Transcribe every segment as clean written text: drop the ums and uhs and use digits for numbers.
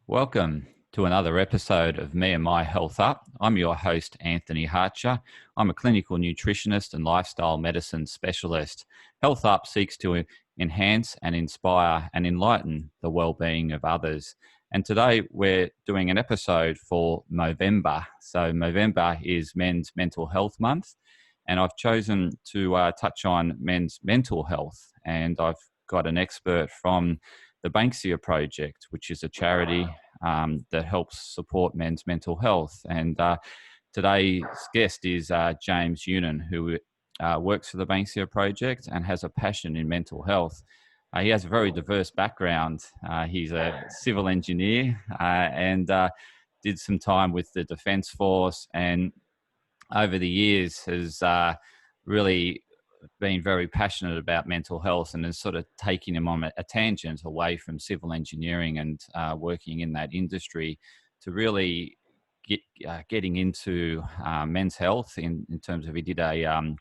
Welcome to another episode of Me and My Health Up. I'm your host, Anthony Hartcher. I'm a clinical nutritionist and lifestyle medicine specialist. Health Up seeks to enhance and inspire and enlighten the well-being of others. And today we're doing an episode for Movember. So Movember is Men's Mental Health Month, and I've chosen to touch on men's mental health. And I've got an expert from the Banksia Project, which is a charity that helps support men's mental health. And today's guest is James Younan, who works for the Banksia Project and has a passion in mental health. He has a very diverse background. He's a civil engineer and did some time with the Defence Force, and over the years has really been very passionate about mental health, and has sort of taken him on a tangent away from civil engineering and working in that industry to really getting into men's health in terms of he did a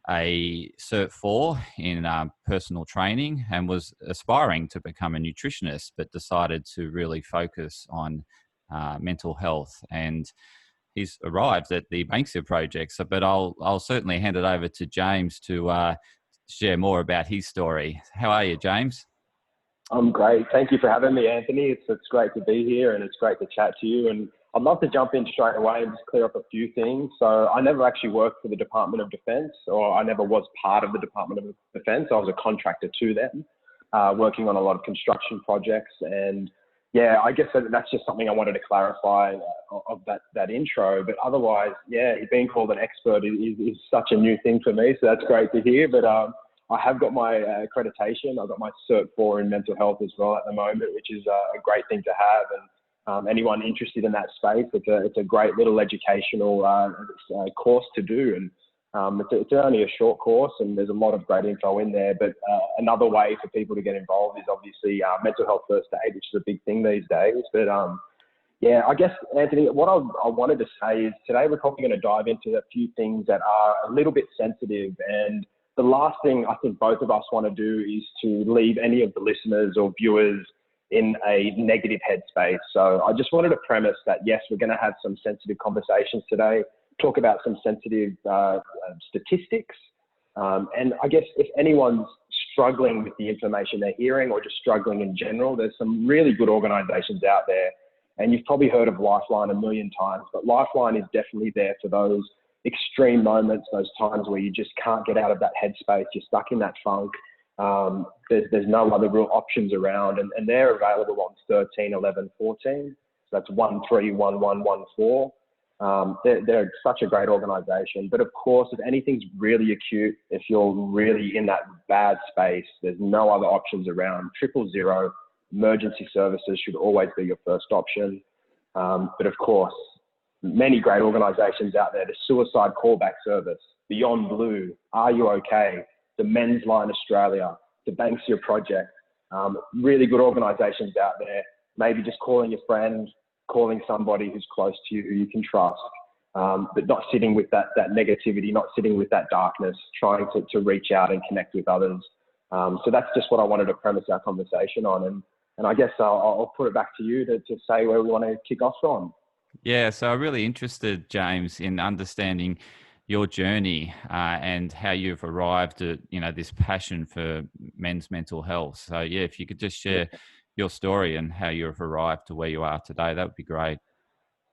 Cert 4 in personal training and was aspiring to become a nutritionist, but decided to really focus on mental health. And he's arrived at the Banksia Project, but I'll certainly hand it over to James to share more about his story. How are you, James? I'm great. Thank you for having me, Anthony. It's great to be here, and it's great to chat to you. And I'd love to jump in straight away and just clear up a few things. So I never actually worked for the Department of Defence, or I never was part of the Department of Defence. I was a contractor to them, working on a lot of construction projects. And yeah, I guess that's just something I wanted to clarify of that intro. But otherwise, yeah, being called an expert is such a new thing for me. So that's great to hear. But I have got my accreditation. I've got my Cert 4 in mental health as well at the moment, which is a great thing to have. And anyone interested in that space, it's a great little educational course to do. And it's only a short course, and there's a lot of great info in there. But another way for people to get involved is obviously mental health first aid, which is a big thing these days. But yeah, I guess, Anthony, what I wanted to say is today we're probably going to dive into a few things that are a little bit sensitive. And the last thing I think both of us want to do is to leave any of the listeners or viewers in a negative headspace. So I just wanted to premise that, yes, we're going to have some sensitive conversations today, talk about some sensitive statistics. And I guess if anyone's struggling with the information they're hearing, or just struggling in general, there's some really good organizations out there. And you've probably heard of Lifeline a million times, but Lifeline is definitely there for those extreme moments, those times where you just can't get out of that headspace, you're stuck in that funk. There's no other real options around, and they're available on 13 11 14. So that's 131114. They're such a great organisation. But of course, if anything's really acute, if you're really in that bad space, there's no other options around. 000 emergency services should always be your first option. But of course, many great organisations out there. The Suicide Callback Service, Beyond Blue, Are You OK? The Men's Line Australia, the Banksia Project, really good organisations out there. Maybe just calling a friend, calling somebody who's close to you who you can trust, but not sitting with that negativity, not sitting with that darkness, trying to reach out and connect with others. So that's just what I wanted to premise our conversation on. And I guess I'll put it back to you to say where we want to kick off from. Yeah, so I'm really interested, James, in understanding your journey and how you've arrived at, this passion for men's mental health. So yeah, if you could just share your story and how you've arrived to where you are today, that would be great.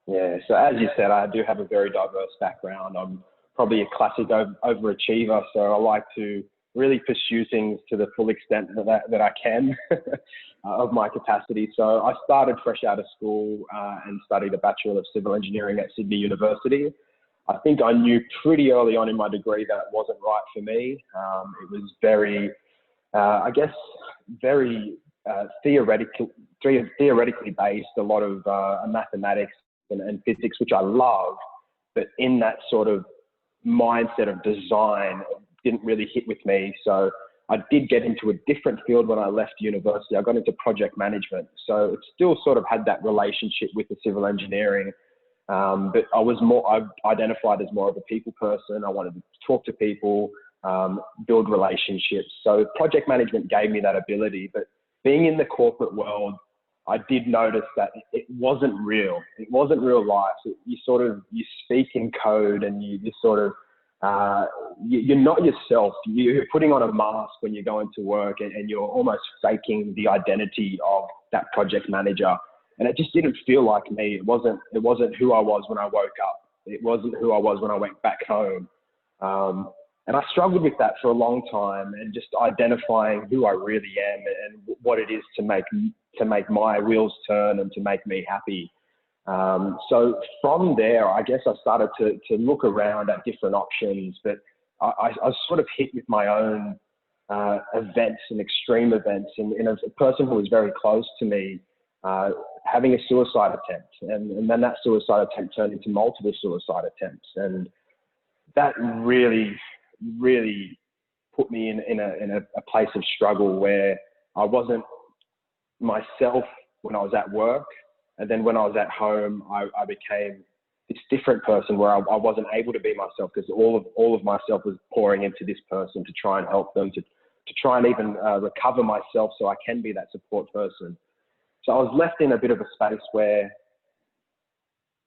Yeah, so as you said, I do have a very diverse background. I'm probably a classic overachiever, so I like to really pursue things to the full extent that I can of my capacity. So I started fresh out of school and studied a Bachelor of Civil Engineering at Sydney University. I think I knew pretty early on in my degree that it wasn't right for me. It was very, very theoretically based, a lot of mathematics and physics, which I love, but in that sort of mindset of design, it didn't really hit with me. So I did get into a different field when I left university. I got into project management. So it still sort of had that relationship with the civil engineering. But I identified as more of a people person. I wanted to talk to people, build relationships. So project management gave me that ability. But being in the corporate world, I did notice that it wasn't real. It wasn't real life. You speak in code, and you sort of, you're not yourself. You're putting on a mask when you go into work, and you're almost faking the identity of that project manager. And it just didn't feel like me. It wasn't who I was when I woke up. It wasn't who I was when I went back home. And I struggled with that for a long time, and just identifying who I really am and what it is to make my wheels turn and to make me happy. So from there, I guess I started to look around at different options, but I was sort of hit with my own events and extreme events, and a person who was very close to me having a suicide attempt, and then that suicide attempt turned into multiple suicide attempts, and that really put me in a place of struggle where I wasn't myself when I was at work, and then when I was at home, I became this different person where I wasn't able to be myself, because all of myself was pouring into this person to try and help them, to try and even recover myself so I can be that support person. So I was left in a bit of a space where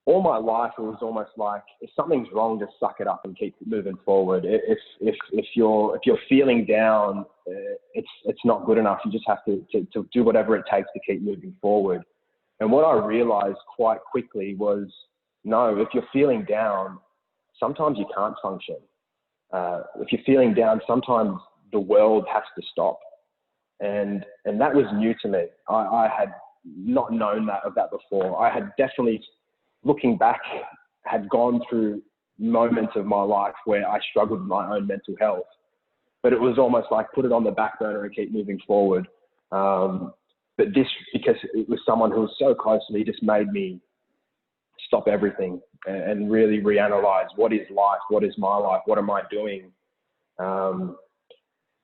all my life it was almost like, if something's wrong, just suck it up and keep moving forward. If you're feeling down, it's not good enough. You just have to do whatever it takes to keep moving forward. And what I realized quite quickly was, no, if you're feeling down, sometimes you can't function. If you're feeling down, sometimes the world has to stop. And that was new to me. I had not known of that before. I had definitely, looking back, had gone through moments of my life where I struggled with my own mental health, but it was almost like put it on the back burner and keep moving forward. But this, because it was someone who was so close to me, just made me stop everything and really reanalyze what is life, what is my life, what am I doing?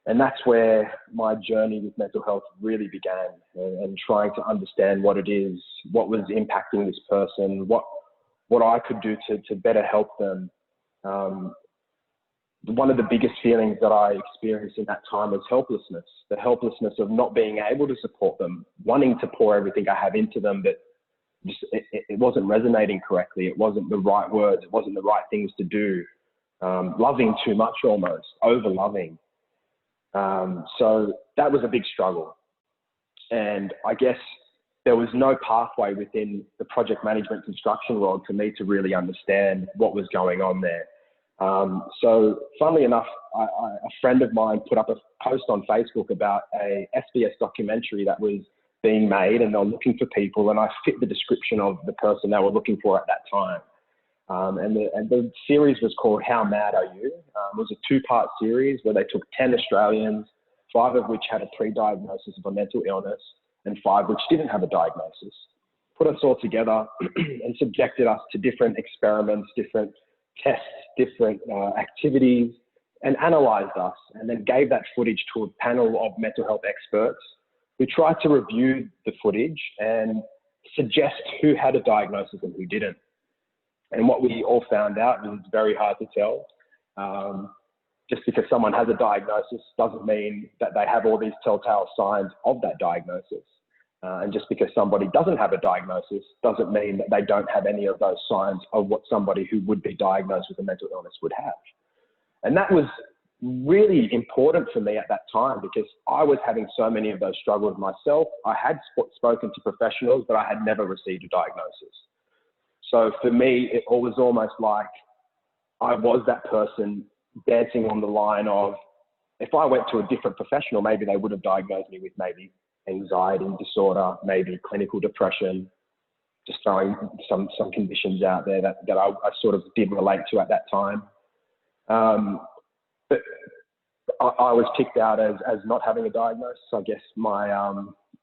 And that's where my journey with mental health really began, and trying to understand what it is, what was impacting this person, what I could do to better help them. One of the biggest feelings that I experienced in that time was helplessness, the helplessness of not being able to support them, wanting to pour everything I have into them, but just it wasn't resonating correctly. It wasn't the right words. It wasn't the right things to do. Loving too much, almost over loving. So that was a big struggle. And I guess there was no pathway within the project management construction world for me to really understand what was going on there. So funnily enough, a friend of mine put up a post on Facebook about a SBS documentary that was being made, and they were looking for people, and I fit the description of the person they were looking for at that time. And the series was called How Mad Are You? It was a 2-part series where they took 10 Australians, 5 of which had a pre-diagnosis of a mental illness and 5 which didn't have a diagnosis, put us all together and subjected us to different experiments, different tests, different activities, and analysed us, and then gave that footage to a panel of mental health experts who tried to review the footage and suggest who had a diagnosis and who didn't. And what we all found out, and it's very hard to tell, just because someone has a diagnosis doesn't mean that they have all these telltale signs of that diagnosis. And just because somebody doesn't have a diagnosis doesn't mean that they don't have any of those signs of what somebody who would be diagnosed with a mental illness would have. And that was really important for me at that time, because I was having so many of those struggles myself. I had spoken to professionals, but I had never received a diagnosis. So for me, it was almost like I was that person dancing on the line of, if I went to a different professional, maybe they would have diagnosed me with maybe anxiety disorder, maybe clinical depression, just throwing some conditions out there that I sort of did relate to at that time. But I was picked out as not having a diagnosis. I guess my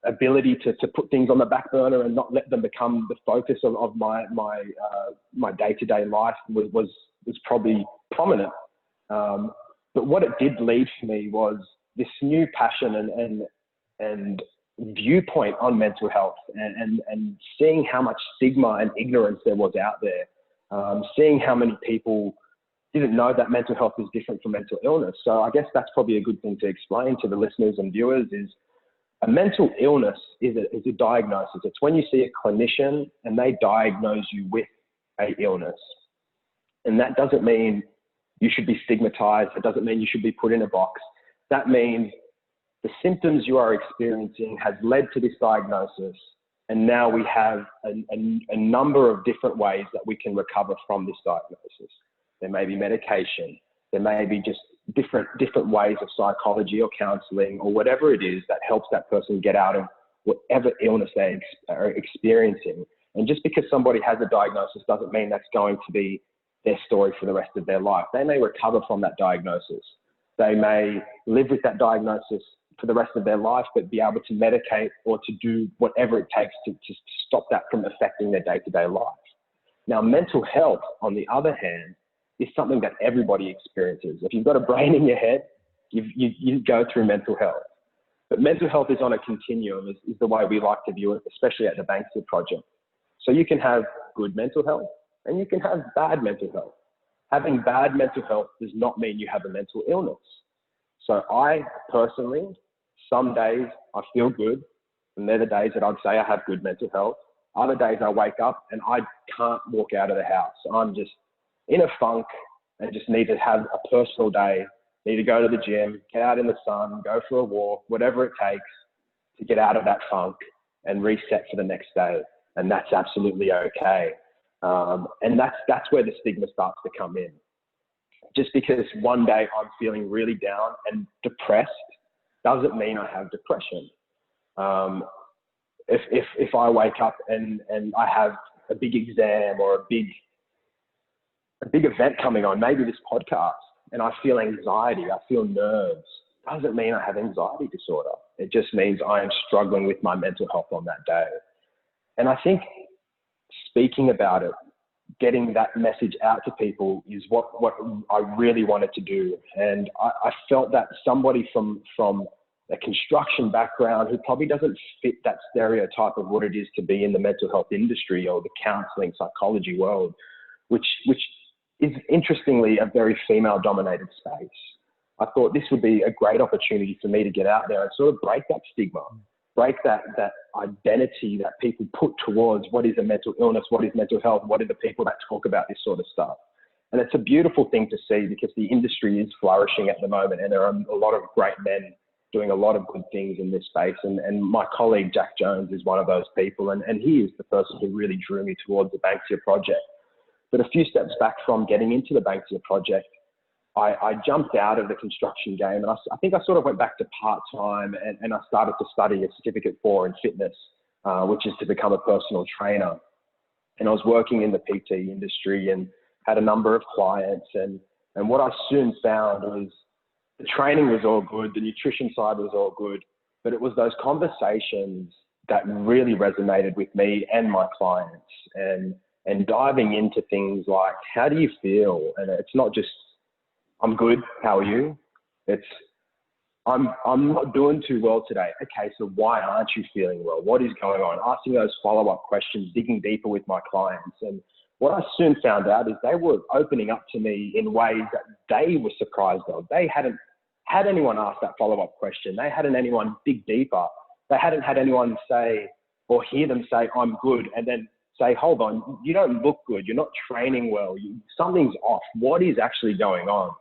ability to put things on the back burner and not let them become the focus of my day-to-day life was probably prominent. But what it did lead for me was this new passion and viewpoint on mental health, and seeing how much stigma and ignorance there was out there, seeing how many people didn't know that mental health is different from mental illness. So I guess that's probably a good thing to explain to the listeners and viewers is A mental illness is a diagnosis. It's when you see a clinician and they diagnose you with an illness. And that doesn't mean you should be stigmatized. It doesn't mean you should be put in a box. That means the symptoms you are experiencing has led to this diagnosis. And now we have a number of different ways that we can recover from this diagnosis. There may be medication. There may be just different ways of psychology or counseling or whatever it is that helps that person get out of whatever illness they are experiencing. And just because somebody has a diagnosis doesn't mean that's going to be their story for the rest of their life. They may recover from that diagnosis. They may live with that diagnosis for the rest of their life, but be able to medicate or to do whatever it takes to stop that from affecting their day-to-day life. Now, mental health, on the other hand, is something that everybody experiences. If you've got a brain in your head, you go through mental health. But mental health is on a continuum, is the way we like to view it, especially at the Banksia Project. So you can have good mental health and you can have bad mental health. Having bad mental health does not mean you have a mental illness. So I personally, some days I feel good, and they're the days that I'd say I have good mental health. Other days I wake up and I can't walk out of the house. I'm just in a funk and just need to have a personal day, need to go to the gym, get out in the sun, go for a walk, whatever it takes to get out of that funk and reset for the next day. And that's absolutely okay. And that's where the stigma starts to come in. Just because one day I'm feeling really down and depressed doesn't mean I have depression. If I wake up and I have a big exam or a big event coming on, maybe this podcast, and I feel anxiety, I feel nerves, doesn't mean I have anxiety disorder. It just means I am struggling with my mental health on that day. And I think speaking about it, getting that message out to people is what I really wanted to do. And I felt that somebody from a construction background who probably doesn't fit that stereotype of what it is to be in the mental health industry or the counseling psychology world, which is interestingly a very female-dominated space. I thought this would be a great opportunity for me to get out there and sort of break that stigma, break that identity that people put towards what is a mental illness, what is mental health, what are the people that talk about this sort of stuff. And it's a beautiful thing to see because the industry is flourishing at the moment and there are a lot of great men doing a lot of good things in this space. And my colleague, Jack Jones, is one of those people. And he is the person who really drew me towards the Banksia Project. But a few steps back from getting into the Banksia Project, I jumped out of the construction game. And I think I sort of went back to part-time and I started to study a certificate 4 in fitness, which is to become a personal trainer. And I was working in the PT industry and had a number of clients. And what I soon found was the training was all good, the nutrition side was all good, but it was those conversations that really resonated with me and my clients. And diving into things like, how do you feel? And it's not just, I'm good, how are you? It's, I'm not doing too well today. Okay, so why aren't you feeling well? What is going on? Asking those follow-up questions, digging deeper with my clients. And what I soon found out is they were opening up to me in ways that they were surprised of. They hadn't had anyone ask that follow-up question. They hadn't anyone dig deeper. They hadn't had anyone say or hear them say, I'm good, and then say, hold on, you don't look good. You're not training well. Something's off. What is actually going on?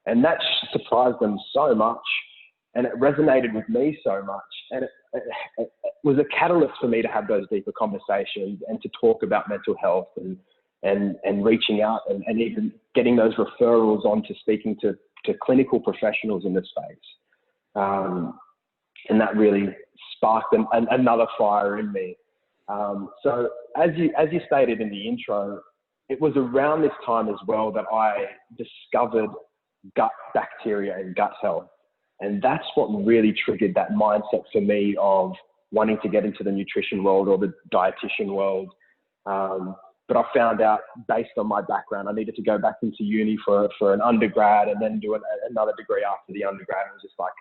And that surprised them so much. And it resonated with me so much. And it was a catalyst for me to have those deeper conversations and to talk about mental health and reaching out and even getting those referrals on to speaking to clinical professionals in this space. And that really sparked another fire in me. So as you stated in the intro, it was around this time as well that I discovered gut bacteria and gut health. And that's what really triggered that mindset for me of wanting to get into the nutrition world or the dietitian world. But I found out based on my background, I needed to go back into uni for an undergrad and then do another degree after the undergrad. I was just like,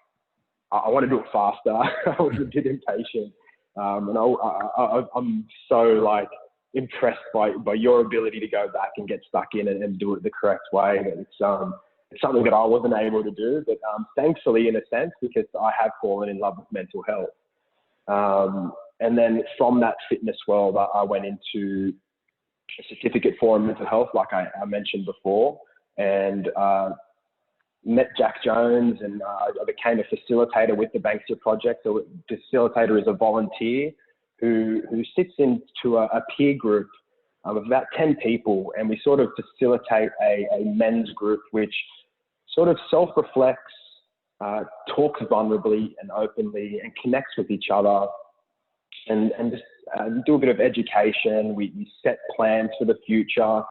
I want to do it faster. I was a bit impatient. And I'm so like impressed by your ability to go back and get stuck in and do it the correct way. It's something that I wasn't able to do, but thankfully in a sense, because I have fallen in love with mental health. And then from that fitness world, I went into a certificate for mental health, like I mentioned before, and met Jack Jones, and I became a facilitator with the Banksia Project. So a facilitator is a volunteer who sits into a peer group of about 10 people, and we sort of facilitate a men's group which sort of self-reflects, talks vulnerably and openly, and connects with each other, and just do a bit of education. We set plans for the future,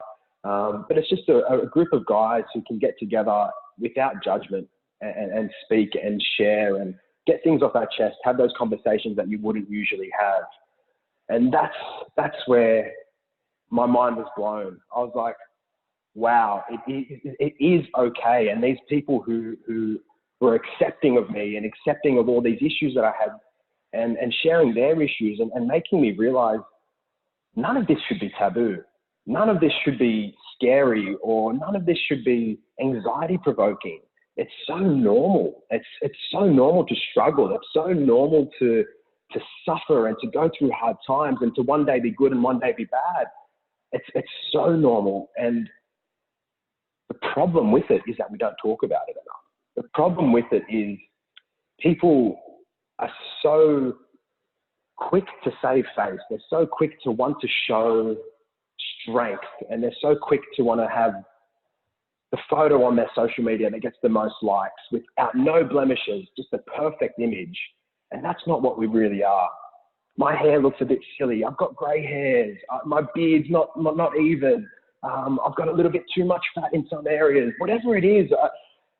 but it's just a group of guys who can get together without judgment and speak and share and get things off our chest, have those conversations that you wouldn't usually have. And that's where my mind was blown. I was like, wow, it is okay. And these people who were accepting of me and accepting of all these issues that I had, and sharing their issues, and making me realize none of this should be taboo. None of this should be scary, or none of this should be anxiety provoking. It's so normal. It's so normal to struggle. It's so normal to suffer and to go through hard times, and to one day be good and one day be bad. It's so normal. And the problem with it is that we don't talk about it enough. The problem with it is people are so quick to save face. They're so quick to want to show strength, and they're so quick to want to have the photo on their social media that gets the most likes without no blemishes, just a perfect image. And that's not what we really are. My hair looks a bit silly. I've got grey hairs. My beard's not even. I've got a little bit too much fat in some areas. Whatever it is,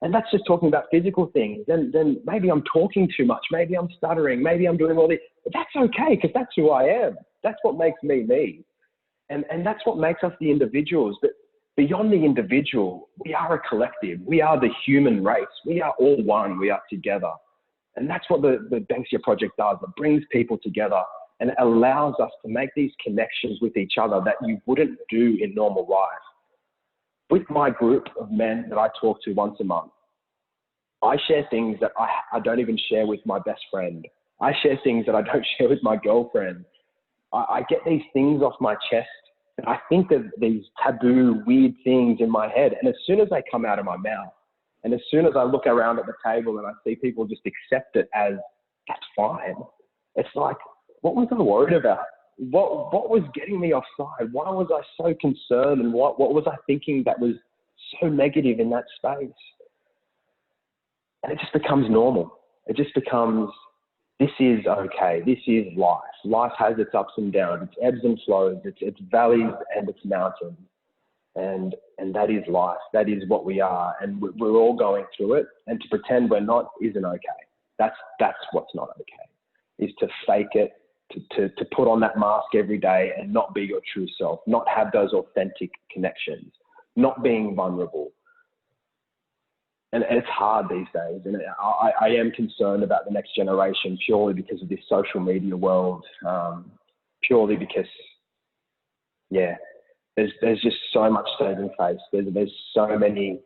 and that's just talking about physical things. Then maybe I'm talking too much. Maybe I'm stuttering. Maybe I'm doing all this. But that's okay, because that's who I am. That's what makes me me. And that's what makes us the individuals. But beyond the individual, we are a collective. We are the human race. We are all one. We are together. And that's what the Banksia Project does. It brings people together, and it allows us to make these connections with each other that you wouldn't do in normal life. With my group of men that I talk to once a month, I share things that I don't even share with my best friend. I share things that I don't share with my girlfriend. I get these things off my chest, and I think of these taboo, weird things in my head. And as soon as they come out of my mouth, and as soon as I look around at the table and I see people just accept it as, that's fine, it's like, what was I worried about? What was getting me offside? Why was I so concerned? And what was I thinking that was so negative in that space? And it just becomes normal. It just becomes, this is okay. This is life. Life has its ups and downs, its ebbs and flows, its valleys and its mountains. And that is life. That is what we are. And we're all going through it. And to pretend we're not isn't okay. That's what's not okay, is to fake it, to put on that mask every day and not be your true self, not have those authentic connections, not being vulnerable. And it's hard these days. And I am concerned about the next generation purely because of this social media world, purely because, yeah, there's just so much saving face. There's so many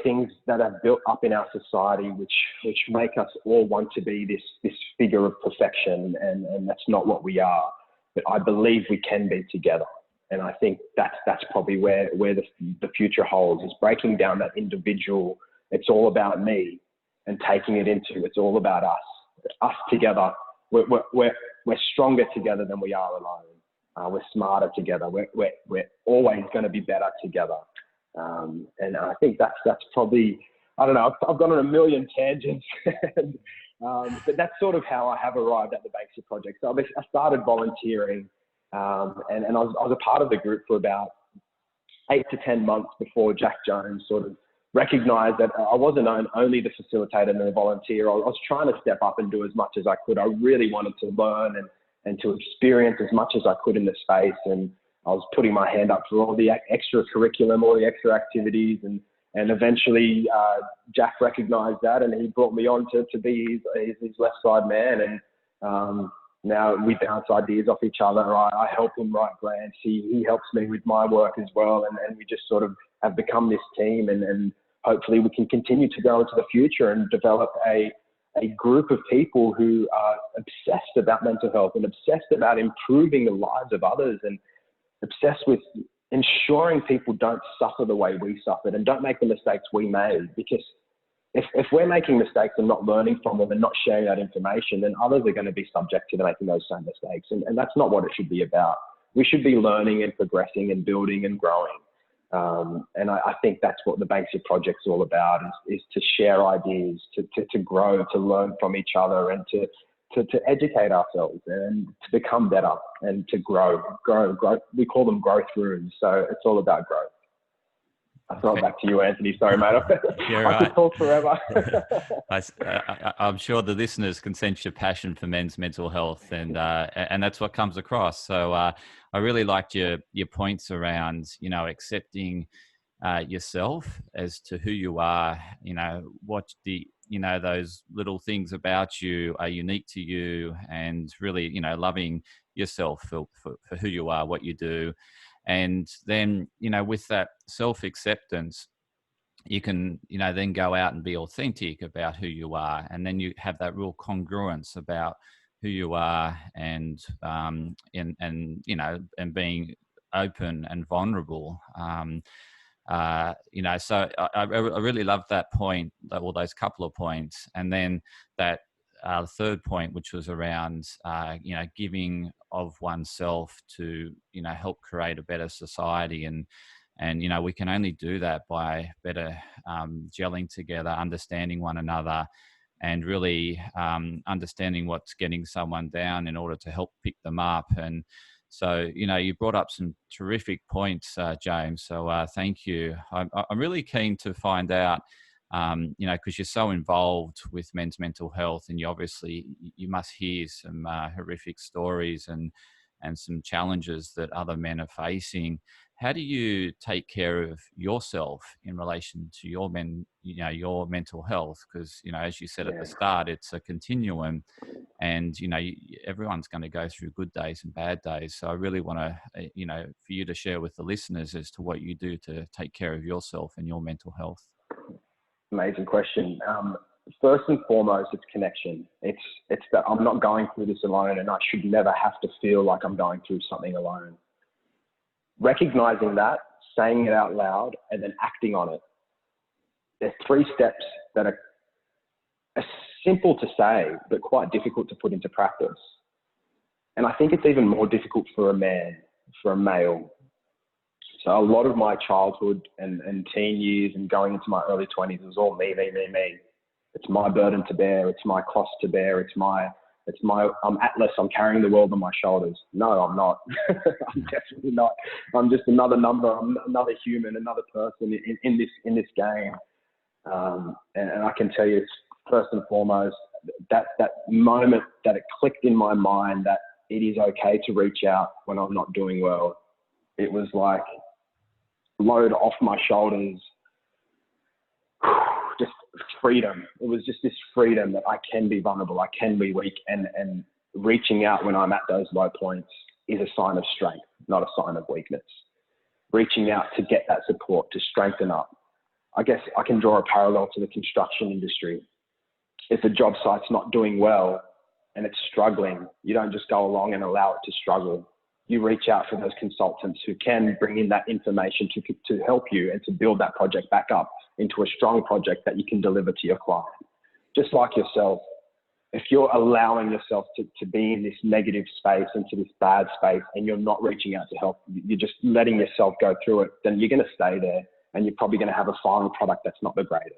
things that are built up in our society which make us all want to be this figure of perfection, and that's not what we are. But I believe we can be together. And I think that's probably where the future holds, is breaking down that individual, it's all about me, and taking it into, it's all about us together. We're stronger together than we are alone. We're smarter together. We're always going to be better together. And I think that's probably, I don't know, I've gone on a million tangents, but that's sort of how I have arrived at the Banksia Project. So I started volunteering, and I was a part of the group for about 8 to 10 months before Jack Jones sort of recognized that I wasn't only the facilitator and the volunteer. I was trying to step up and do as much as I could. I really wanted to learn and to experience as much as I could in the space. And I was putting my hand up for all the extra curriculum, all the extra activities, and eventually Jack recognized that, and he brought me on to be his left side man. And now we bounce ideas off each other. I help him write grants. He helps me with my work as well. And we just sort of have become this team, and hopefully we can continue to go into the future and develop a a group of people who are obsessed about mental health and obsessed about improving the lives of others and obsessed with ensuring people don't suffer the way we suffered and don't make the mistakes we made. Because if we're making mistakes and not learning from them and not sharing that information, then others are going to be subject to making those same mistakes. And that's not what it should be about. We should be learning and progressing and building and growing. And I think that's what the Banksia Project's all about, is to share ideas, to grow, to learn from each other, and to educate ourselves and to become better and to grow. We call them growth rooms. So it's all about growth. I'll throw it back to you, Anthony. Sorry, mate. You're I right. could talk forever. I'm sure the listeners can sense your passion for men's mental health, and that's what comes across. So I really liked your points around, accepting yourself as to who you are. What those little things about you are unique to you, and really, loving yourself for who you are, what you do. And then, with that self-acceptance, you can, then go out and be authentic about who you are. And then you have that real congruence about who you are, and being open and vulnerable. So I really love that point, all those couple of points. And then that third point, which was around, giving of oneself to, help create a better society. And we can only do that by better gelling together, understanding one another, and really understanding what's getting someone down in order to help pick them up. And so, you brought up some terrific points, James. So thank you. I'm really keen to find out, because you're so involved with men's mental health, and you must hear some horrific stories and some challenges that other men are facing. How do you take care of yourself in relation to your mental health? Because, as you said at the start, it's a continuum, and, everyone's going to go through good days and bad days. So I really want to, for you to share with the listeners as to what you do to take care of yourself and your mental health. Amazing question. First and foremost, it's connection. It's that I'm not going through this alone, and I should never have to feel like I'm going through something alone. Recognizing that, saying it out loud, and then acting on it. There's 3 steps that are simple to say, but quite difficult to put into practice. And I think it's even more difficult for a man, for a male. So a lot of my childhood and teen years and going into my early 20s was all me. It's my burden to bear. It's my cross to bear. I'm Atlas. I'm carrying the world on my shoulders. No, I'm not. I'm definitely not. I'm just another number. I'm another human, another person in this game. And I can tell you, first and foremost, that moment that it clicked in my mind that it is okay to reach out when I'm not doing well. It was like load off my shoulders, just freedom. It was just this freedom that I can be vulnerable, I can be weak, and reaching out when I'm at those low points is a sign of strength, not a sign of weakness. Reaching out to get that support, to strengthen up. I guess I can draw a parallel to the construction industry. If a job site's not doing well and it's struggling, you don't just go along and allow it to struggle. You reach out for those consultants who can bring in that information to help you and to build that project back up into a strong project that you can deliver to your client. Just like yourself, if you're allowing yourself to be in this negative space, into this bad space, and you're not reaching out to help, you're just letting yourself go through it, then you're going to stay there, and you're probably going to have a final product that's not the greatest.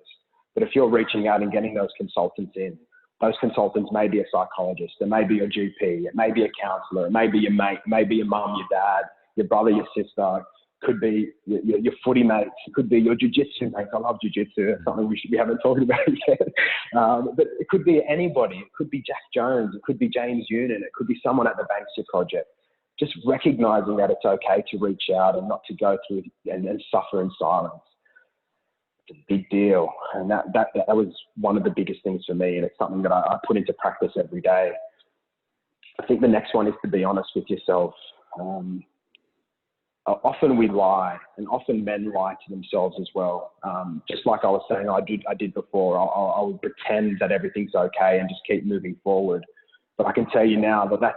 But if you're reaching out and getting those consultants in, those consultants may be a psychologist, it may be your GP, it may be a counselor, it may be your mate, it may be your mum, your dad, your brother, your sister, could be your footy mates, it could be your Jiu Jitsu mates. I love Jiu Jitsu. It's something we haven't talked about yet. But it could be anybody. It could be Jack Jones. It could be James Younan. It could be someone at the Banksia Project. Just recognizing that it's okay to reach out and not to go through and suffer in silence. It's a big deal. And that was one of the biggest things for me. And it's something that I put into practice every day. I think the next one is to be honest with yourself. often we lie, and often men lie to themselves as well. Just like I was saying, I did before. I would pretend that everything's okay and just keep moving forward. But I can tell you now that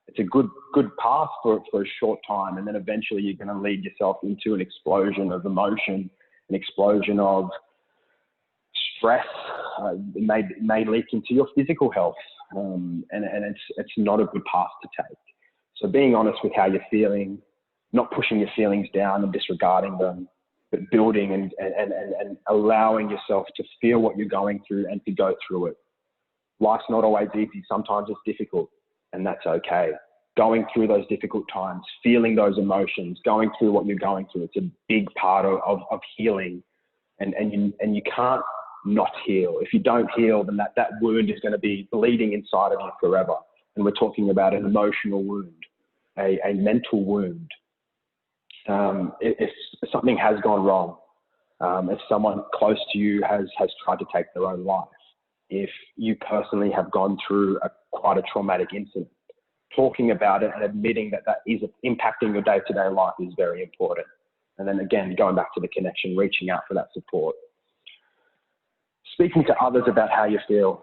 it's a good path for a short time, and then eventually you're going to lead yourself into an explosion of emotion, an explosion of stress. It may leak into your physical health, and it's not a good path to take. So being honest with how you're feeling, not pushing your feelings down and disregarding them, but building and allowing yourself to feel what you're going through and to go through it. Life's not always easy. Sometimes it's difficult, and that's okay. Going through those difficult times, feeling those emotions, going through what you're going through, it's a big part of healing. And you can't not heal. If you don't heal, then that wound is going to be bleeding inside of you forever. And we're talking about an emotional wound, a mental wound. If something has gone wrong, if someone close to you has tried to take their own life, if you personally have gone through quite a traumatic incident, talking about it and admitting that is impacting your day-to-day life is very important. And then again, going back to the connection, reaching out for that support. Speaking to others about how you feel.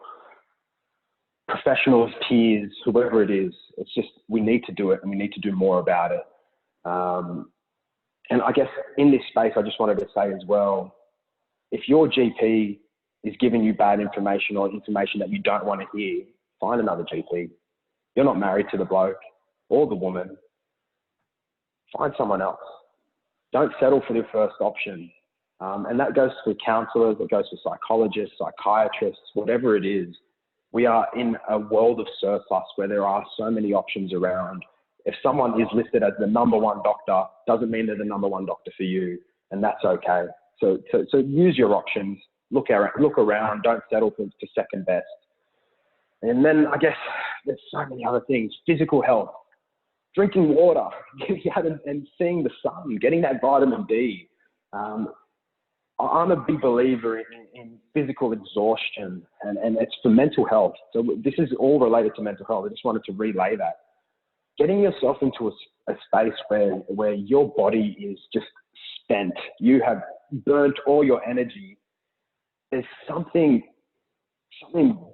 Professionals, peers, whoever it is, it's just, we need to do it, and we need to do more about it. And I guess in this space, I just wanted to say as well, if your GP is giving you bad information or information that you don't want to hear, find another GP. You're not married to the bloke or the woman. Find someone else. Don't settle for the first option. And that goes for counselors, it goes for psychologists, psychiatrists, whatever it is. We are in a world of surplus where there are so many options around. If someone is listed as the #1 doctor, doesn't mean they're the #1 doctor for you, and that's okay. So use your options, look around, don't settle for second best. And then I guess there's so many other things. Physical health, drinking water, getting out and seeing the sun, getting that vitamin D. I'm a big believer in physical exhaustion, and it's for mental health. So this is all related to mental health. I just wanted to relay that. Getting yourself into a space where your body is just spent, you have burnt all your energy. There's something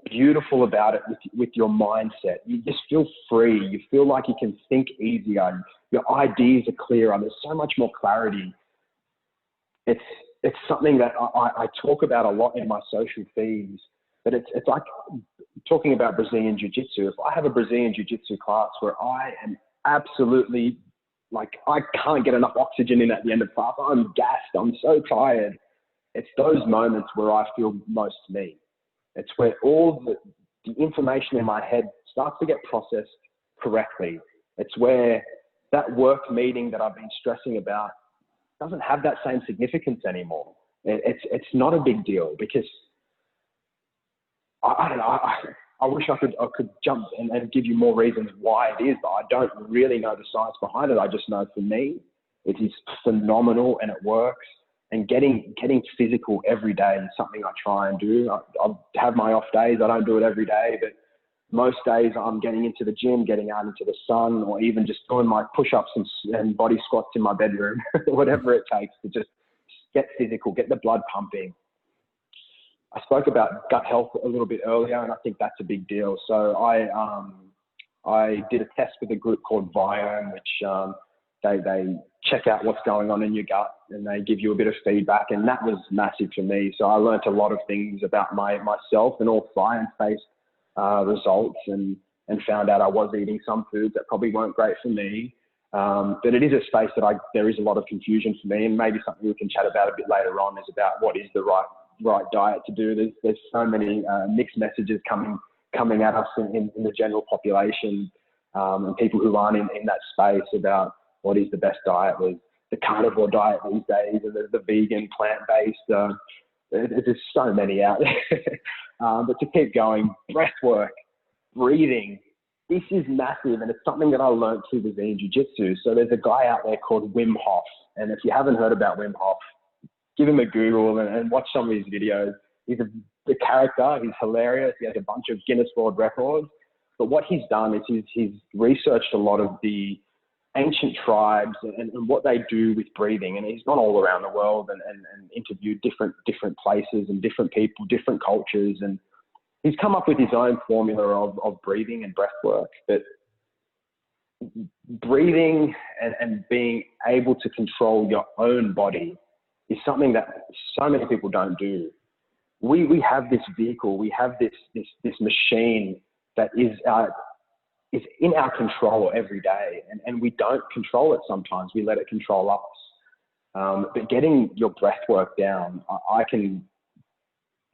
beautiful about it with your mindset. You just feel free. You feel like you can think easier. Your ideas are clearer. There's so much more clarity. It's something that I talk about a lot in my social feeds, but it's like talking about Brazilian Jiu Jitsu. If I have a Brazilian Jiu Jitsu class where I am absolutely, like, I can't get enough oxygen in at the end of class, I'm gassed, I'm so tired. It's those moments where I feel most me. It's where all the information in my head starts to get processed correctly. It's where that work meeting that I've been stressing about doesn't have that same significance anymore. It's not a big deal, because I don't know. I wish I could jump and give you more reasons why it is, but I don't really know the science behind it. I just know for me, it is phenomenal and it works. And getting physical every day is something I try and do. I have my off days. I don't do it every day, but most days I'm getting into the gym, getting out into the sun, or even just doing my push-ups and body squats in my bedroom, whatever it takes to just get physical, get the blood pumping. I spoke about gut health a little bit earlier, and I think that's a big deal. So I did a test with a group called Younan, which they check out what's going on in your gut, and they give you a bit of feedback, and that was massive for me. So I learned a lot of things about myself and all science-based results, and found out I was eating some foods that probably weren't great for me. But it is a space that there is a lot of confusion for me, and maybe something we can chat about a bit later on is about what is the right diet to do. There's so many mixed messages coming at us in the general population, and people who aren't in that space about what is the best diet. There's the carnivore diet these days, and there's the vegan, plant-based. There's so many out there. But to keep going, breath work, breathing, this is massive, and it's something that I learned through Brazilian Jiu Jitsu. So there's a guy out there called Wim Hof, and if you haven't heard about Wim Hof, give him a Google and watch some of his videos. He's the character, he's hilarious, he has a bunch of Guinness World Records, but what he's done is he's researched a lot of the ancient tribes and what they do with breathing. And he's gone all around the world and interviewed different places and different people, different cultures. And he's come up with his own formula of breathing and breath work. But breathing and being able to control your own body is something that so many people don't do. We have this vehicle, we have this machine that is in our control every day, and we don't control it sometimes. We let it control us. But getting your breath work down, I can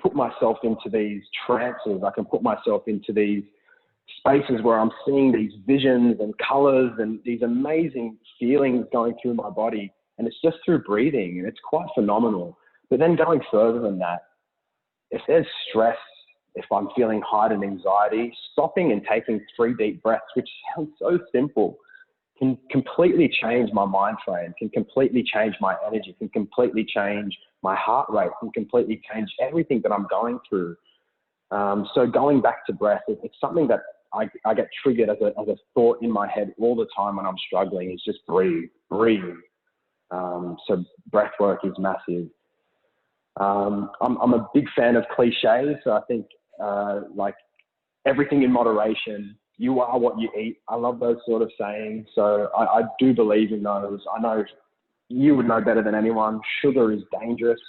put myself into these trances. I can put myself into these spaces where I'm seeing these visions and colors and these amazing feelings going through my body. And it's just through breathing, and it's quite phenomenal. But then going further than that, if there's stress, if I'm feeling heightened anxiety, stopping and taking 3 deep breaths, which sounds so simple, can completely change my mind frame, can completely change my energy, can completely change my heart rate, can completely change everything that I'm going through. So going back to breath, it's something that I get triggered as a thought in my head all the time when I'm struggling, is just breathe. So breath work is massive. I'm a big fan of cliches. So I think like everything in moderation, you are what you eat. I love those sort of sayings. So I do believe in those. I know you would know better than anyone. Sugar is dangerous.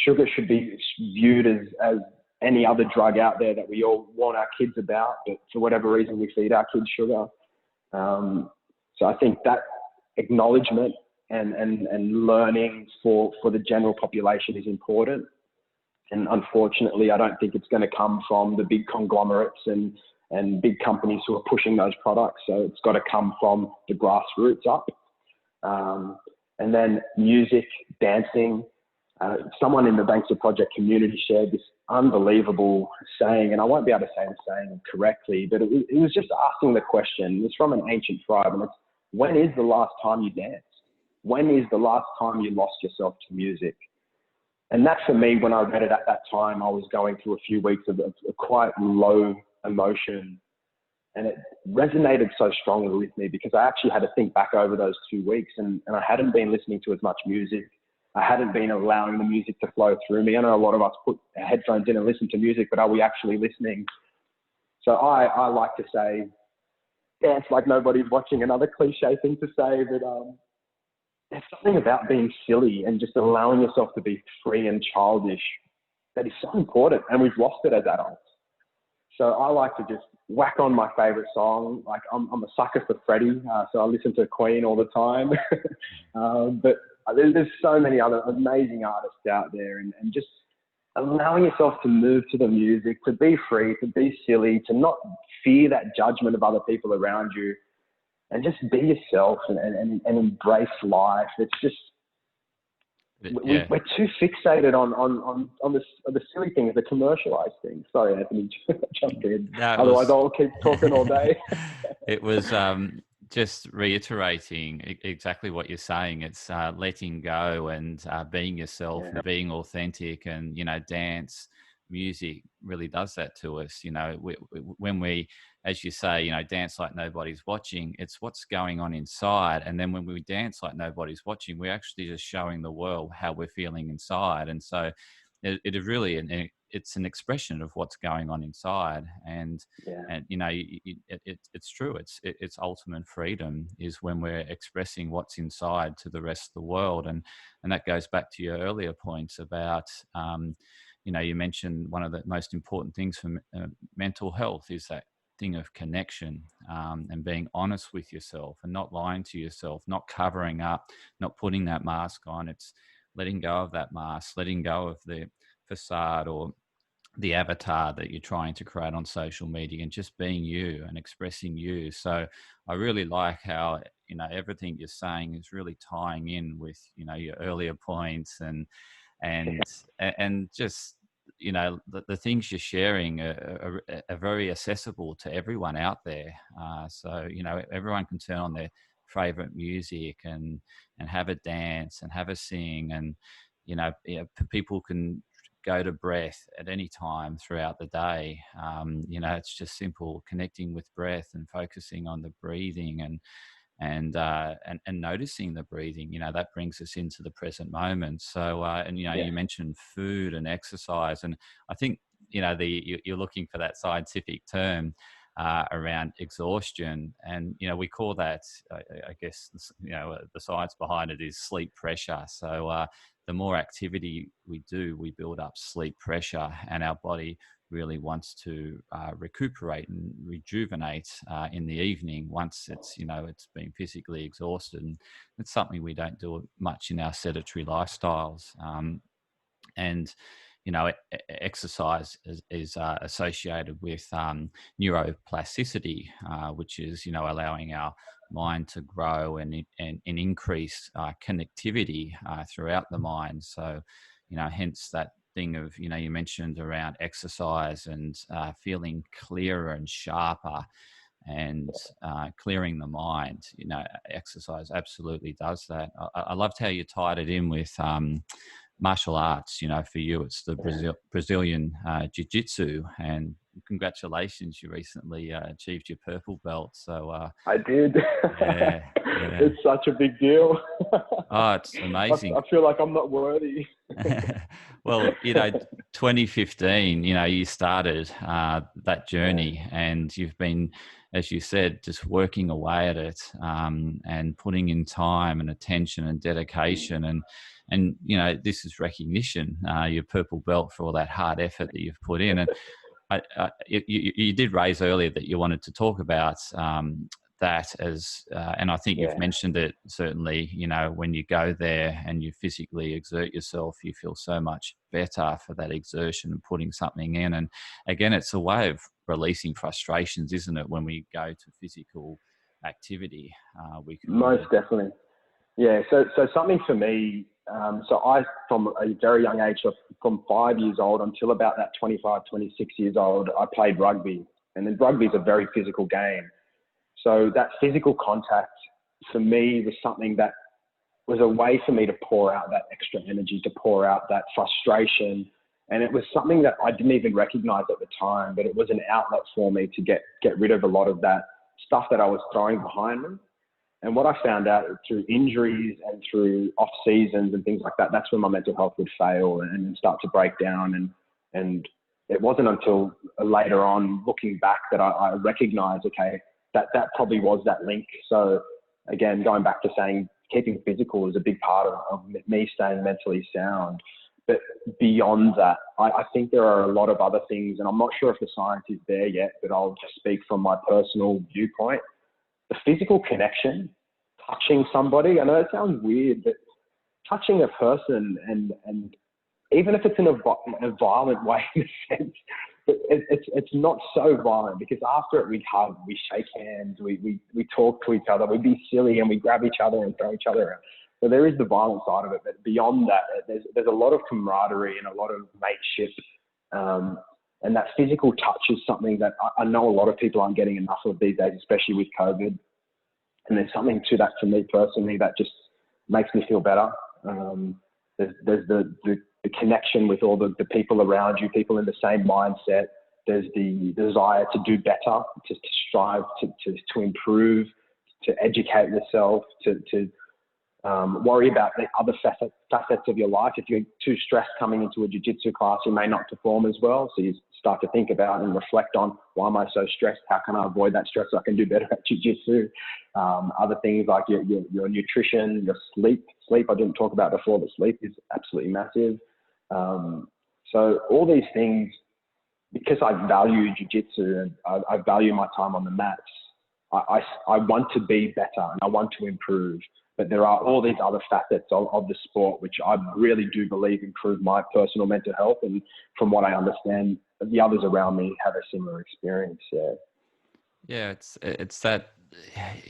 Sugar should be viewed as any other drug out there that we all warn our kids about, but for whatever reason we feed our kids sugar. So I think that acknowledgement and learning for the general population is important. And unfortunately, I don't think it's going to come from the big conglomerates and big companies who are pushing those products. So it's got to come from the grassroots up. And then music, dancing. Someone in the Banksia Project community shared this unbelievable saying, and I won't be able to say the saying correctly, but it was just asking the question. It's from an ancient tribe, and it's, when is the last time you danced? When is the last time you lost yourself to music? And that, for me, when I read it at that time, I was going through a few weeks of a quite low emotion, and it resonated so strongly with me because I actually had to think back over those 2 weeks, and I hadn't been listening to as much music. I hadn't been allowing the music to flow through me. I know a lot of us put our headphones in and listen to music, but are we actually listening? So I like to say, dance like nobody's watching. Another cliche thing to say, but there's something about being silly and just allowing yourself to be free and childish that is so important, and we've lost it as adults. So I like to just whack on my favorite song. Like I'm a sucker for Freddie, so I listen to Queen all the time. But there's so many other amazing artists out there, and just allowing yourself to move to the music, to be free, to be silly, to not fear that judgment of other people around you, and just be yourself and embrace life. It's just, we're too fixated on the silly things, the commercialized things. Sorry, Anthony, jump in. Otherwise I'll keep talking all day. It was just reiterating exactly what you're saying. It's letting go and being yourself, and being authentic, and, dance, music really does that to us. When we, as you say, dance like nobody's watching, it's what's going on inside. And then when we dance like nobody's watching, we're actually just showing the world how we're feeling inside. And so it is really it's an expression of what's going on inside. And it's true. It's ultimate freedom is when we're expressing what's inside to the rest of the world. And that goes back to your earlier points about you mentioned one of the most important things for mental health is that thing of connection, and being honest with yourself and not lying to yourself, not covering up, not putting that mask on. It's letting go of that mask, letting go of the facade or the avatar that you're trying to create on social media, and just being you and expressing you. So I really like how, everything you're saying is really tying in with, your earlier points and just, the things you're sharing are very accessible to everyone out there. So, everyone can turn on their favorite music and have a dance and have a sing, and, people can go to breath at any time throughout the day. It's just simple connecting with breath and focusing on the breathing, and and noticing the breathing. That brings us into the present moment. So and you mentioned food and exercise, and I think you're looking for that scientific term around exhaustion, and we call that, I guess, the science behind it is sleep pressure. So the more activity we do, we build up sleep pressure, and our body really wants to recuperate and rejuvenate in the evening once it's been physically exhausted. And it's something we don't do much in our sedentary lifestyles. And exercise is associated with neuroplasticity, which is allowing our mind to grow and increase connectivity throughout the mind. So hence that thing of you mentioned around exercise and feeling clearer and sharper and clearing the mind. Exercise absolutely does that. I loved how you tied it in with martial arts. For you, it's the Brazilian Jiu Jitsu, and congratulations, you recently achieved your purple belt. So I did. Yeah. It's such a big deal. Oh, it's amazing. I feel like I'm not worthy. Well, 2015, you started that journey, and you've been, as you said, just working away at it, and putting in time and attention and dedication, and this is recognition, your purple belt, for all that hard effort that you've put in. And you did raise earlier that you wanted to talk about that as, and I think you've mentioned it, certainly, when you go there and you physically exert yourself, you feel so much better for that exertion and putting something in. And again, it's a way of releasing frustrations, isn't it? When we go to physical activity, we can definitely. Yeah. So something for me, so I, from a very young age, so from 5 years old until about that 25, 26 years old, I played rugby. And then rugby is a very physical game. So that physical contact for me was something that was a way for me to pour out that extra energy, to pour out that frustration. And it was something that I didn't even recognize at the time, but it was an outlet for me to get rid of a lot of that stuff that I was throwing behind me. And what I found out through injuries and through off seasons and things like that, that's when my mental health would fail and start to break down. And it wasn't until later on, looking back, that I recognized, okay, that probably was that link. So again, going back to saying keeping physical is a big part of me staying mentally sound. But beyond that, I think there are a lot of other things, and I'm not sure if the science is there yet, but I'll just speak from my personal viewpoint. The physical connection, touching somebody, I know it sounds weird, but touching a person, and even if it's in a violent way, in a sense, it's not so violent, because after it we hug, we shake hands, we talk to each other, we be silly, and we grab each other and throw each other around. So there is the violent side of it, but beyond that, there's a lot of camaraderie and a lot of mateship, and that physical touch is something that I know a lot of people aren't getting enough of these days, especially with COVID. And there's something to that for me personally that just makes me feel better. There's the connection with all the people around you, people in the same mindset. There's the desire to do better, to strive to improve, to educate yourself, to worry about the other facets of your life. If you're too stressed coming into a jiu-jitsu class, you may not perform as well. So you start to think about and reflect on, why am I so stressed? How can I avoid that stress so I can do better at jiu-jitsu? Other things like your nutrition, your sleep. Sleep I didn't talk about before, but sleep is absolutely massive. So all these things, because I value jiu-jitsu and I value my time on the mats, I want to be better and I want to improve. But there are all these other facets of the sport, which I really do believe improve my personal mental health. And from what I understand, the others around me have a similar experience. Yeah, it's that.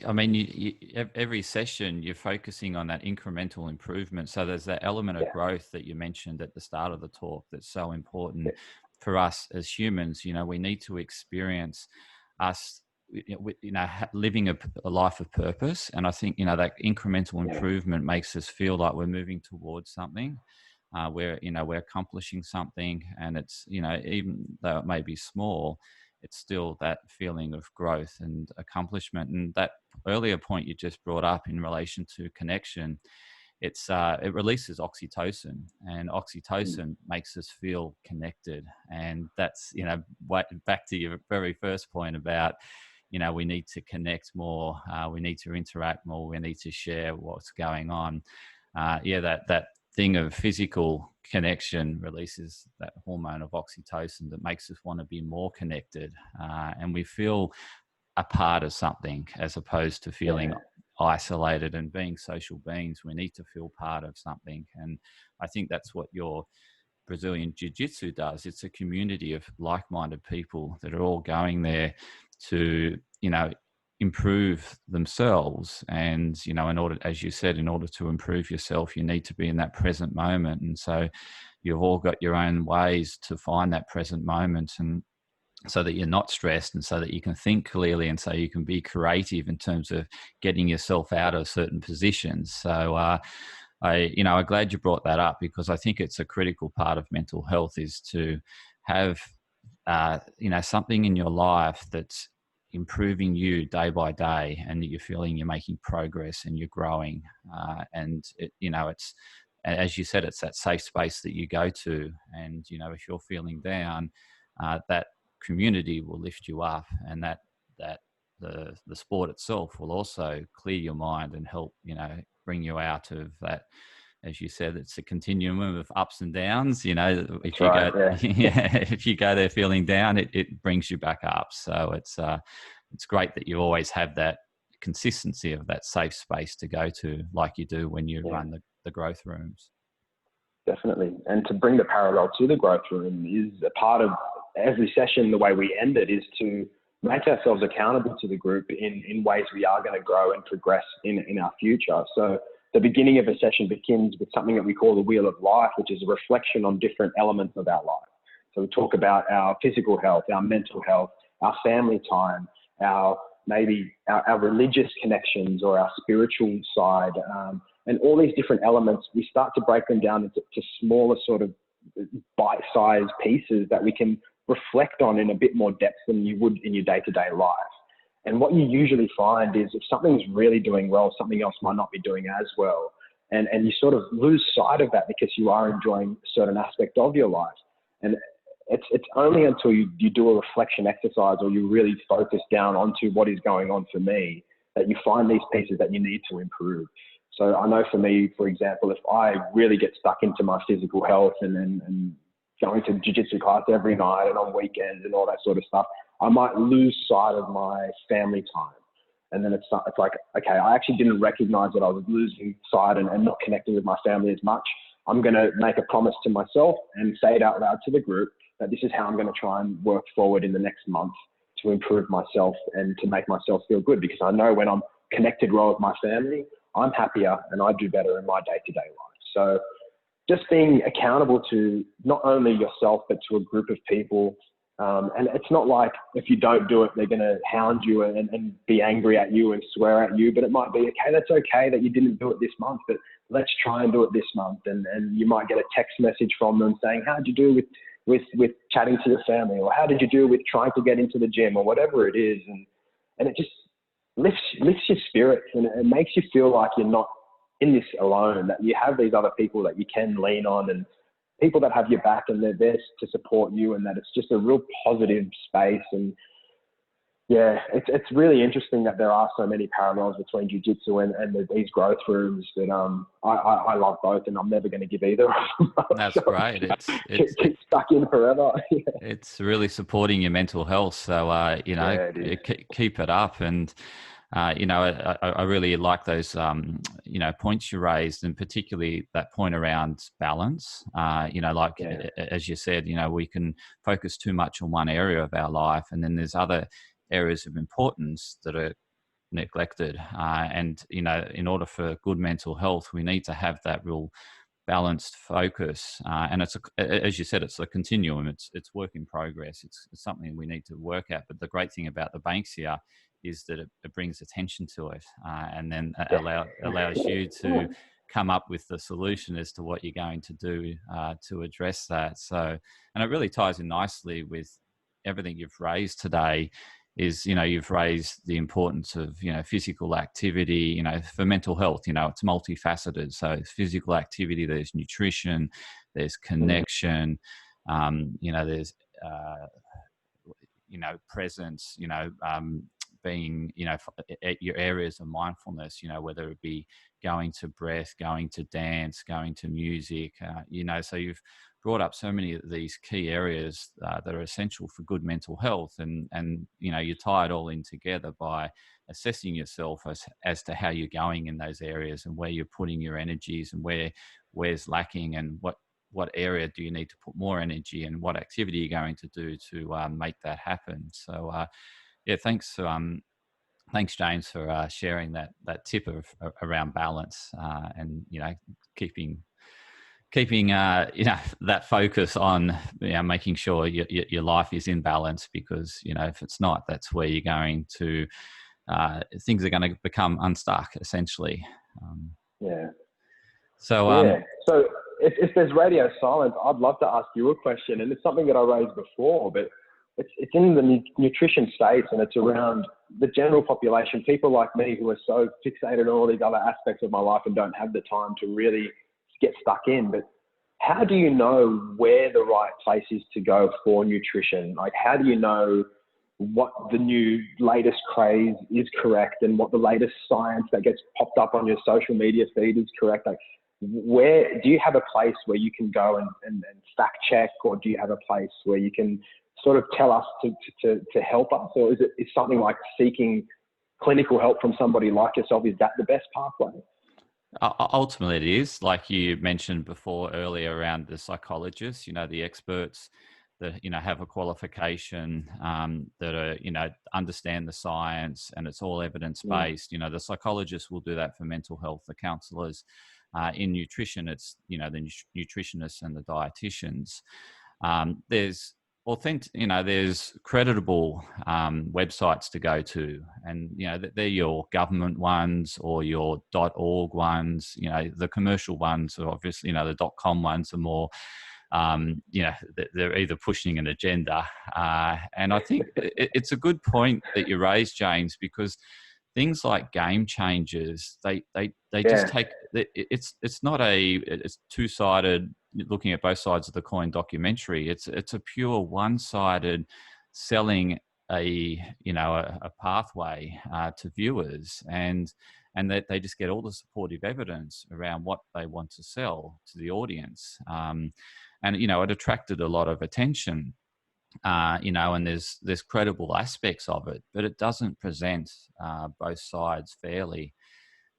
I mean, every session you're focusing on that incremental improvement. So there's that element of growth that you mentioned at the start of the talk that's so important for us as humans. We need to experience us living a life of purpose. And I think, that incremental improvement makes us feel like we're moving towards something, we're accomplishing something. And it's, even though it may be small, it's still that feeling of growth and accomplishment. And that earlier point you just brought up in relation to connection, it releases oxytocin, and oxytocin makes us feel connected. And that's, back to your very first point about, we need to connect more, we need to interact more, we need to share what's going on. That thing of physical connection releases that hormone of oxytocin that makes us want to be more connected, and we feel a part of something, as opposed to feeling isolated. And being social beings, we need to feel part of something. And I think that's what your Brazilian Jiu Jitsu does. It's a community of like-minded people that are all going there to, improve themselves. And, in order, as you said, in order to improve yourself, you need to be in that present moment. And so you've all got your own ways to find that present moment, and so that you're not stressed, and so that you can think clearly, and so you can be creative in terms of getting yourself out of certain positions. So I'm glad you brought that up, because I think it's a critical part of mental health, is to have something in your life that's improving you day by day, and that you're feeling you're making progress and you're growing. It's, as you said, it's that safe space that you go to. And if you're feeling down, that community will lift you up, and that the sport itself will also clear your mind and help bring you out of that. As you said, it's a continuum of ups and downs. If you go if you go there feeling down, it brings you back up. So it's great that you always have that consistency of that safe space to go to, like you do when you run the growth rooms. Definitely. And to bring the parallel to the growth room, is a part of every session. The way we end it is to make ourselves accountable to the group in ways we are going to grow and progress in our future. So the beginning of a session begins with something that we call the wheel of life, which is a reflection on different elements of our life. So we talk about our physical health, our mental health, our family time, our religious connections, or our spiritual side, and all these different elements. We start to break them down into smaller sort of bite-sized pieces that we can reflect on in a bit more depth than you would in your day-to-day life. And what you usually find is, if something's really doing well, something else might not be doing as well. And you sort of lose sight of that because you are enjoying a certain aspect of your life. And it's only until you do a reflection exercise, or you really focus down onto what is going on for me, that you find these pieces that you need to improve. So I know for me, for example, if I really get stuck into my physical health and going to jiu-jitsu class every night and on weekends and all that sort of stuff, I might lose sight of my family time. And then it's like, okay, I actually didn't recognize that I was losing sight and not connecting with my family as much. I'm going to make a promise to myself and say it out loud to the group that this is how I'm going to try and work forward in the next month to improve myself and to make myself feel good. Because I know when I'm connected well with my family, I'm happier and I do better in my day-to-day life. So just being accountable to not only yourself, but to a group of people. And it's not like if you don't do it, they're going to hound you and be angry at you and swear at you. But it might be, okay, that's okay that you didn't do it this month, but let's try and do it this month. And you might get a text message from them saying, how'd you do with chatting to your family? Or how did you do with trying to get into the gym, or whatever it is? And it just lifts your spirits, and it makes you feel like you're not in this alone, that you have these other people that you can lean on, and people that have your back and they're there to support you, and that it's just a real positive space. And yeah, it's really interesting that there are so many parallels between jiu-jitsu and these growth rooms. That I love both, and I'm never going to give either. That's great. It's keep stuck in forever. Yeah. It's really supporting your mental health. So keep it up. And I really like those points you raised, and particularly that point around balance. As you said, we can focus too much on one area of our life, and then there's other areas of importance that are neglected. And in order for good mental health, we need to have that real balanced focus. And it's as you said, it's a continuum. It's work in progress. It's something we need to work at. But the great thing about the Banksia is that it brings attention to it, and then allows you to come up with the solution as to what you're going to do to address that. So, and it really ties in nicely with everything you've raised today, is, you've raised the importance of, physical activity, for mental health. It's multifaceted. So it's physical activity, there's nutrition, there's connection, there's, presence, being, at your areas of mindfulness, whether it be going to breath, going to dance, going to music, so you've brought up so many of these key areas that are essential for good mental health. And you tie it all in together by assessing yourself as to how you're going in those areas and where you're putting your energies and where's lacking, and what area do you need to put more energy, and what activity you're going to do to make that happen. So thanks James for sharing that tip around balance, and keeping that focus on making sure your life is in balance, because if it's not, that's where you're going to things are going to become unstuck essentially. So if there's radio silence, I'd love to ask you a question, and it's something that I raised before, but it's in the nutrition space, and it's around the general population, people like me who are so fixated on all these other aspects of my life and don't have the time to really get stuck in. But how do you know where the right place is to go for nutrition? Like, how do you know what the new latest craze is correct, and what the latest science that gets popped up on your social media feed is correct? Like, where do you have a place where you can go and fact check, or do you have a place where you can sort of tell us to help us? Or is something like seeking clinical help from somebody like yourself, is that the best pathway? Ultimately, it is, like you mentioned before earlier, around the psychologists, the experts that, have a qualification, that are, understand the science, and it's all evidence-based. The psychologists will do that for mental health, the counselors. In nutrition, it's, the nutritionists and the dietitians. There's there's creditable websites to go to, and they're your government ones or your .org ones. The commercial ones are obviously, the .com ones are more, they're either pushing an agenda. And I think it's a good point that you raised, James, because things like game changers, they just take it's two-sided, looking at both sides of the coin documentary. It's a pure one-sided selling a pathway to viewers, and that they just get all the supportive evidence around what they want to sell to the audience. And it attracted a lot of attention. And there's credible aspects of it, but it doesn't present both sides fairly.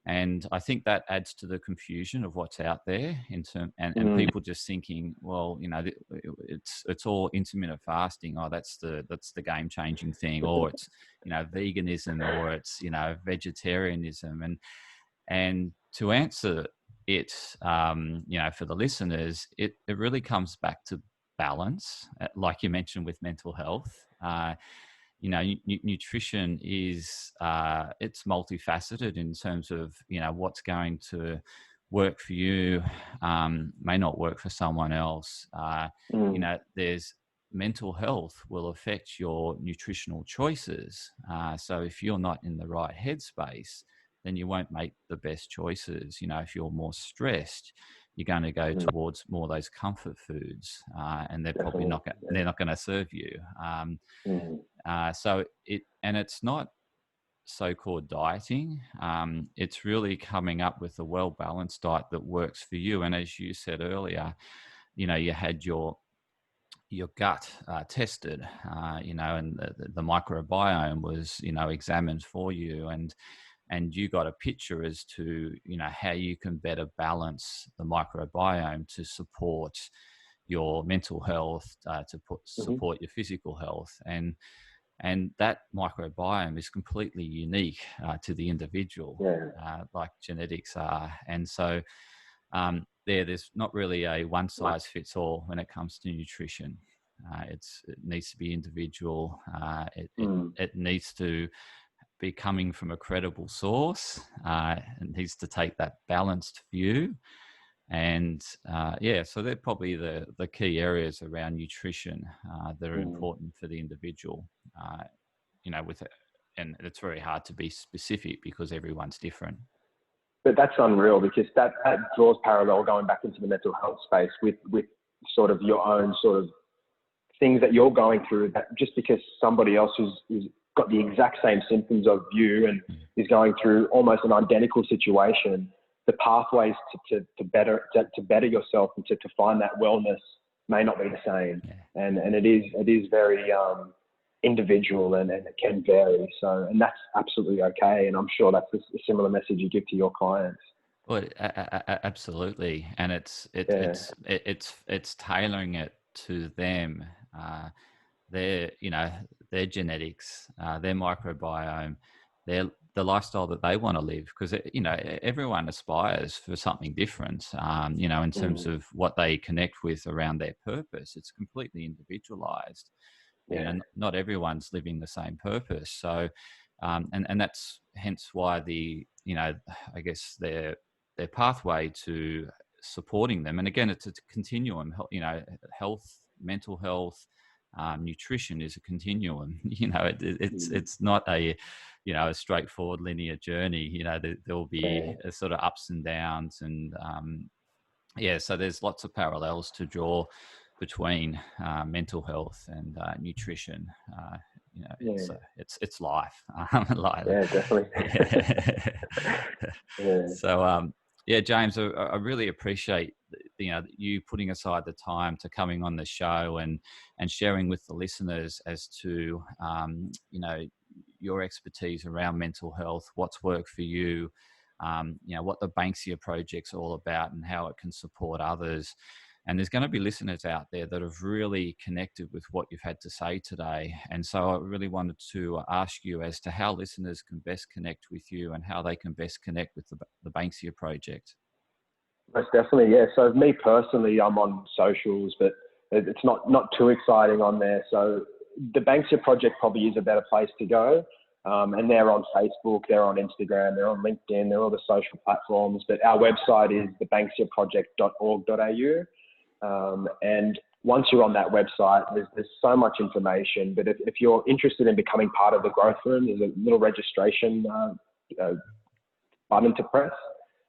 And I think that adds to the confusion of what's out there and people just thinking, well, it's all intermittent fasting. Oh, that's the game changing thing, or it's, veganism, or it's, vegetarianism. And to answer it, for the listeners, it really comes back to balance, like you mentioned with mental health. Nutrition is it's multifaceted in terms of what's going to work for you may not work for someone else. There's mental health will affect your nutritional choices. So if you're not in the right headspace, then you won't make the best choices. If you're more stressed, you're going to go towards more of those comfort foods, and they're probably not going to serve you. So it's not so-called dieting. It's really coming up with a well-balanced diet that works for you. And as you said earlier, you had your gut tested, and the microbiome was, examined for you, and you got a picture as to, how you can better balance the microbiome to support your mental health, to support your physical health. And that microbiome is completely unique to the individual, like genetics are. And so there's not really a one size fits all when it comes to nutrition. It needs to be individual. It needs to be coming from a credible source. It needs to take that balanced view. And so they're probably the key areas around nutrition that are important for the individual. and it's very hard to be specific because everyone's different. But that's unreal, because that draws parallel going back into the mental health space with sort of your own sort of things that you're going through, that just because somebody else who's got the exact same symptoms of you and is going through almost an identical situation, the pathways to better yourself and to find that wellness may not be the same. Yeah. And it is very individual, and it can vary. So, and that's absolutely okay. And I'm sure that's a similar message you give to your clients. Well, absolutely. And it's tailoring it to them, their genetics, their microbiome, the lifestyle that they want to live, because everyone aspires for something different, in terms of what they connect with around their purpose. It's completely individualized. Yeah. Not everyone's living the same purpose. So and that's hence why I guess their pathway to supporting them, and again, it's a continuum. Health, mental health, nutrition is a continuum. It's not a straightforward linear journey. There'll be a sort of ups and downs, and so there's lots of parallels to draw between mental health and nutrition. It's life. Yeah, definitely. Yeah. So James, I really appreciate you putting aside the time to coming on the show and sharing with the listeners as to your expertise around mental health, what's worked for you, what the Banksia Project's all about and how it can support others. And there's going to be listeners out there that have really connected with what you've had to say today. And so I really wanted to ask you as to how listeners can best connect with you and how they can best connect with the Banksia Project. Most definitely, yeah. So me personally, I'm on socials, but it's not too exciting on there. So the Banksia Project probably is a better place to go. And they're on Facebook, they're on Instagram, they're on LinkedIn, they're all the social platforms. But our website is thebanksiaproject.org.au. And once you're on that website, there's so much information. But if you're interested in becoming part of the growth room, there's a little registration button to press,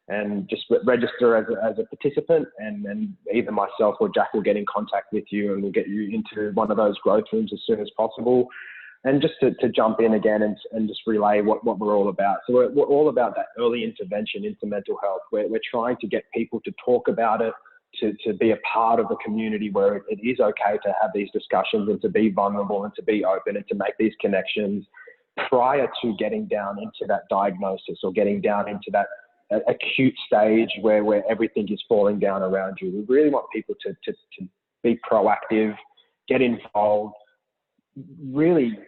and just register as a participant. And either myself or Jack will get in contact with you, and we'll get you into one of those growth rooms as soon as possible. And just to jump in again and just relay what we're all about. So we're all about that early intervention into mental health. We're trying to get people to talk about it, to be a part of the community where it is okay to have these discussions and to be vulnerable and to be open and to make these connections prior to getting down into that diagnosis or getting down into that acute stage where everything is falling down around you. We really want people to be proactive, get involved, really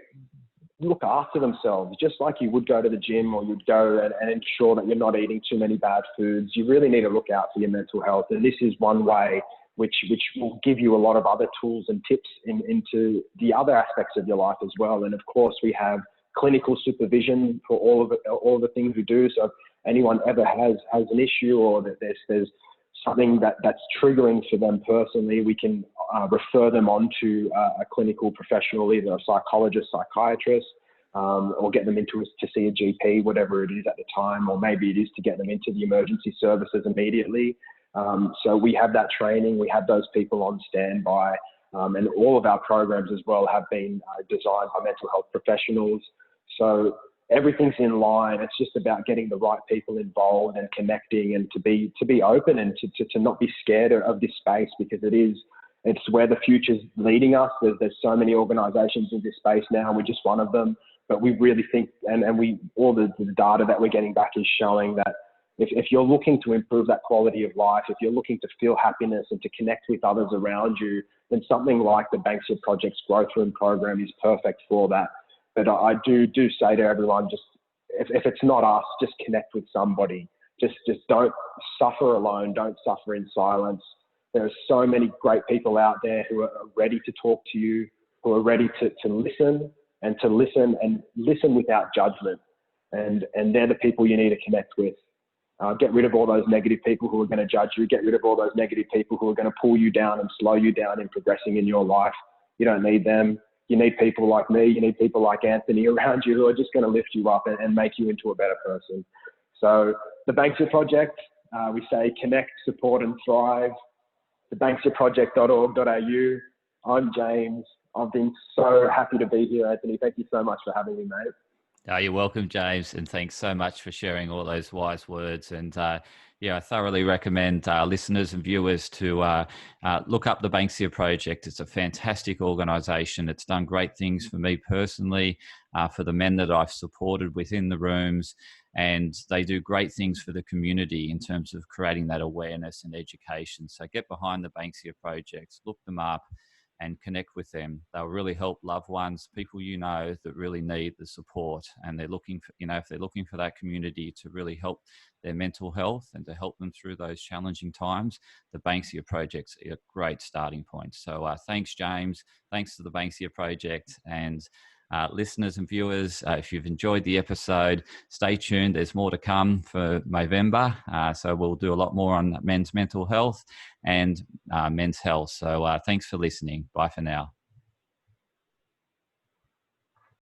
look after themselves, just like you would go to the gym, or you'd go and ensure that you're not eating too many bad foods. You really need to look out for your mental health. And this is one way which will give you a lot of other tools and tips into the other aspects of your life as well. And of course, we have clinical supervision for all of the things we do. So if anyone ever has an issue, or that there's something that's triggering for them personally, we can refer them on to a clinical professional, either a psychologist, psychiatrist, or get them to see a GP, whatever it is at the time, or maybe it is to get them into the emergency services immediately. So we have that training, we have those people on standby, and all of our programs as well have been designed by mental health professionals. So everything's in line. It's just about getting the right people involved and connecting, and to be open, and to not be scared of this space, because it's where the future's leading us. There's so many organizations in this space now, and we're just one of them. But we really think, and all the data that we're getting back is showing that if you're looking to improve that quality of life, if you're looking to feel happiness and to connect with others around you, then something like the Banksia Project's Growth Room program is perfect for that. But I do say to everyone, just if it's not us, just connect with somebody. Just don't suffer alone. Don't suffer in silence. There are so many great people out there who are ready to talk to you, who are ready to listen without judgment. And they're the people you need to connect with. Get rid of all those negative people who are going to judge you. Get rid of all those negative people who are going to pull you down and slow you down in progressing in your life. You don't need them. you need people like me, you need people like Anthony around you who are just going to lift you up and make you into a better person. So the Banksia Project, we say connect, support and thrive. The banksiaproject.org.au. I'm James. I've been so happy to be here, Anthony. Thank you so much for having me, mate. Oh, you're welcome, James, and thanks so much for sharing all those wise words. And I thoroughly recommend listeners and viewers to look up the Banksia Project. It's a fantastic organisation. It's done great things for me personally, for the men that I've supported within the rooms, and they do great things for the community in terms of creating that awareness and education. So get behind the Banksia Project, look them up, and connect with them. They'll really help loved ones, people you know that really need the support, and they're looking for, if they're looking for that community to really help their mental health and to help them through those challenging times, the Banksia Project's a great starting point. So thanks, James. Thanks to the Banksia Project. And listeners and viewers, if you've enjoyed the episode, stay tuned. There's more to come for November. So we'll do a lot more on men's mental health and men's health. So thanks for listening. Bye for now.